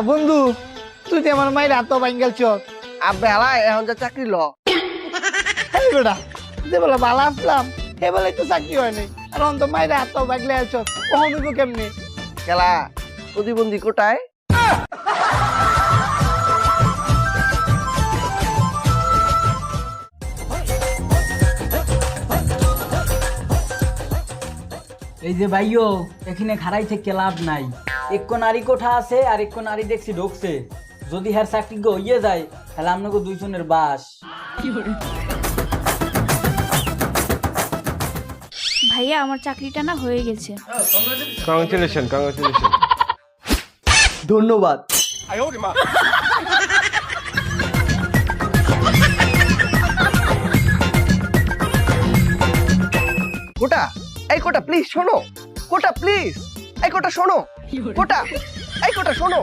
বন্ধু তুই তো আমার মায়ের এত বাঙ্গাল চোখ আব্বে হালা এখন যা চাকরি ল হ্যাঁ বেটা যে বলে ভালো আসলাম সে বলে তো চাকরি হয় নাই আর অন্ত মায়ের এত বাগলে চোখ কখন দিব কেমনি খেলা প্রতিবন্ধী কোটায় এই যে ভাইও এখানে খাড়াই থেকে লাভ নাই এক নারী কোঠা আছে আর এক নারী দেখছি ঢুকছে যদি হ্যার চাকরি হইয়ে যায় তাহলে আপনাকে দুইজনের বাস ভাইয়া আমার চাকরিটা না হয়ে গেছে। কংগ্রেচুলেশন ধন্যবাদ। কোটা এই কোটা প্লিজ শোনো কোটা প্লিজ এই কোটা শোনো কোটা এই কোটা শোনো